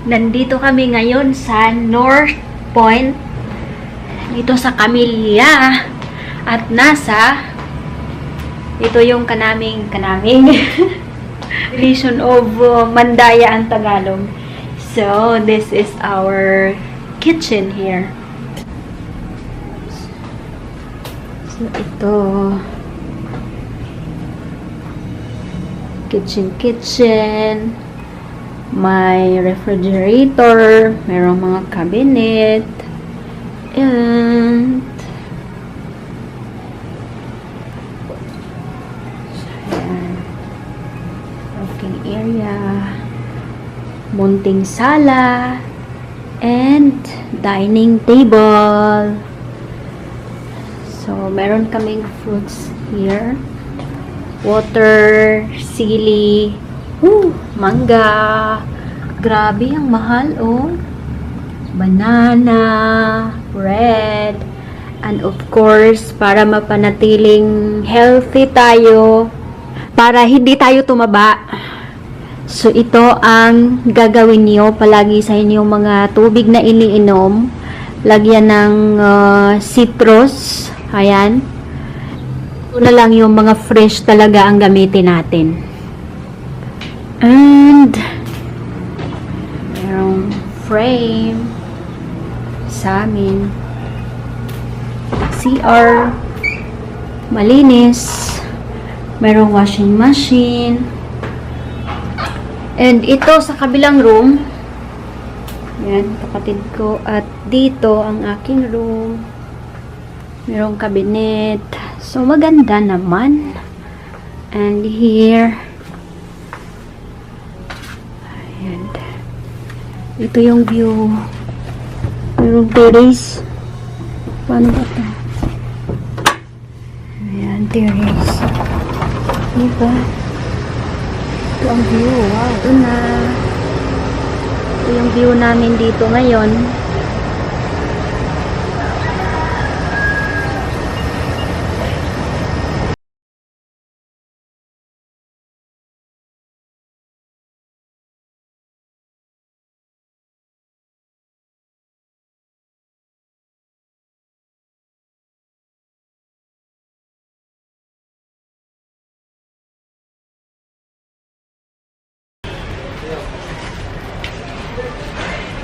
Nandito kami ngayon sa North Point, dito sa Camellia. At ito yung kanaming region of Mandaya ang Tagalog. So, this is our kitchen here. So, ito. Kitchen. May refrigerator, mayroong mga cabinet, and working area, munting sala, and dining table. So, meron kaming fruits here. Water, sili, mangga. Grabe, ang mahal, oh. Banana, bread, and of course, para mapanatiling healthy tayo, para hindi tayo tumaba. So, ito ang gagawin niyo palagi sa inyong mga tubig na iniinom. Lagyan ng citrus. Ayan. Ito na lang yung mga fresh talaga ang gamitin natin. And merong frame sa amin. CR malinis. Merong washing machine. And ito sa kabilang room. Yan, kapatid ko. At dito ang aking room. Merong cabinet. So maganda naman. And here, ito yung view. Merong terrace. Paano ba ito? Ayan, terrace. Diba? Ito ang view. Wow, ito na. Ito yung view namin dito ngayon.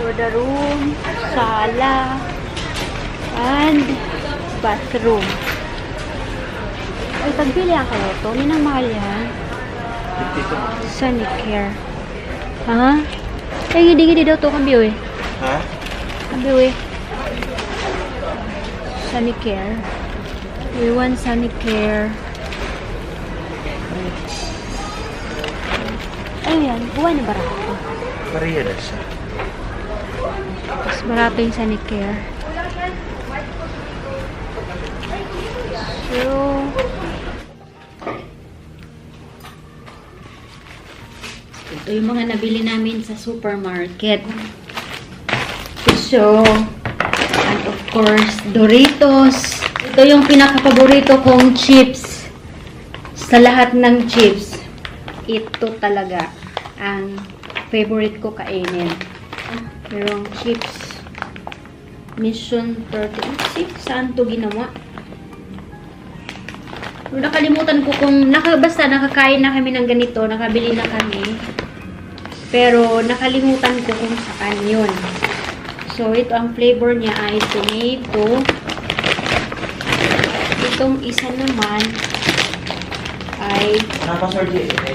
For the room, sala, and bathroom. Ay, tagbili ang kayo to. Minang mahal yan. Sanicare. Ha? Ay, gidi daw to. Kambiyo eh. Ha? Kambiyo eh. Sanicare. We want Sanicare. Ayan, buwan na barato. Maria na siya. Mas barato yung Sanicare. So, ito yung mga nabili namin sa supermarket. So, and of course, Doritos. Ito yung pinaka-paborito kong chips. Sa lahat ng chips, ito talaga ang favorite ko kainin. Merong chips. Mission 36. Saan to ginawa? Nakalimutan ko kung basta nakakain na kami ng ganito, nakabili na kami. Pero nakalimutan ko kung saan yun. So, ito ang flavor niya ay tomato. Itong isa naman ay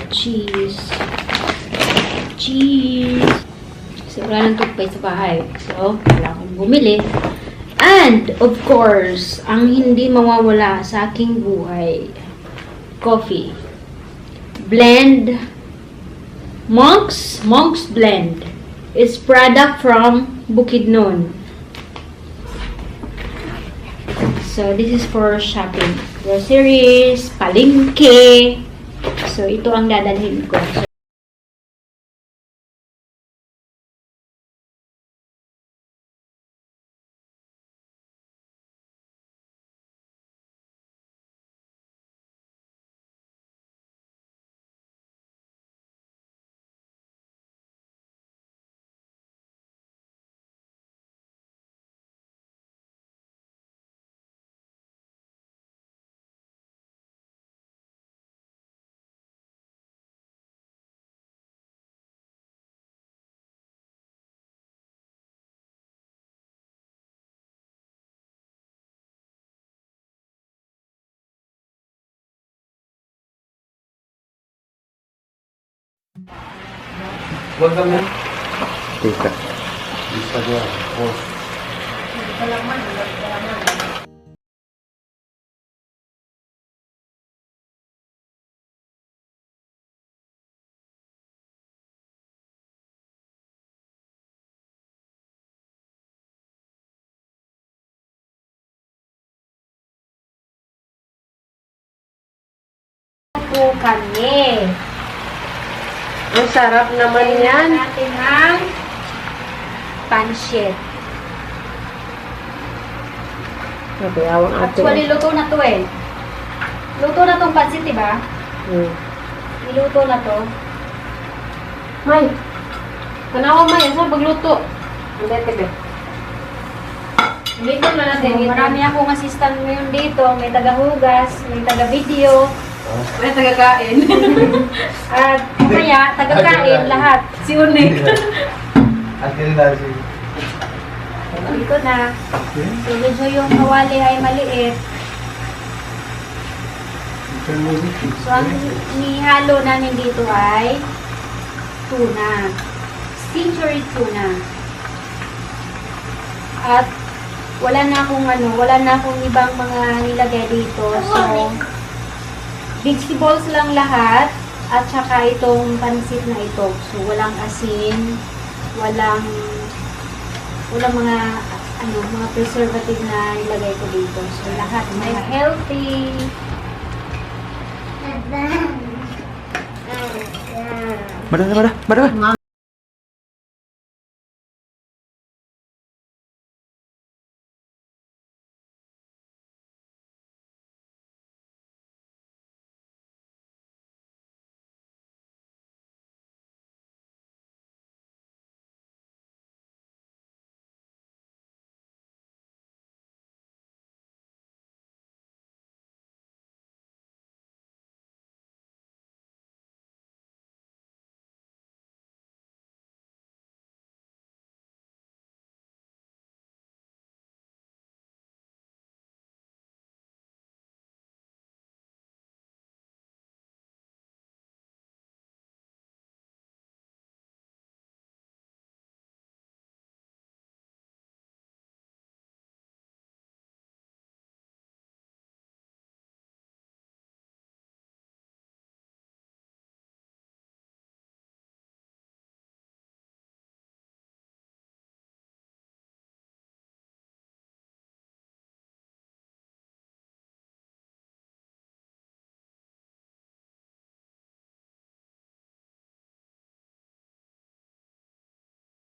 cheese. So, wala nang toothpaste sa bahay. So, kailangan kong bumili. And, of course, ang hindi mawawala sa aking buhay, coffee. Blend. Monk's Blend. It's product from Bukidnon. So, this is for shopping. Groceries, palengke. So, ito ang dadalhin ko. So, Huwag kami. Tika. Isa niya. Post. Po kami. Ang sarap naman yan. Natin ang pansit. Nabiyawang ate. Actually, luto na to eh. Luto na tong pansit, diba? Niluto na to. May. Kanawa may. Saan pagluto? Hindi, tibe. Dito na natin. So, marami akong assistant ngayon dito. May taga-hugas, may taga-video, May tagakain. at kaya taga-kain lahat. Si Unik. Akin na si... Dito na. So, medyo yung kawali ay maliit. So, ang nihalo namin dito ay tuna. Century tuna. At wala na akong ibang mga nilagay dito. So, vegetables lang lahat at saka itong pansit na ito. So, walang asin, walang mga mga preservative na ilagay ko dito. So, lahat may healthy. Mada.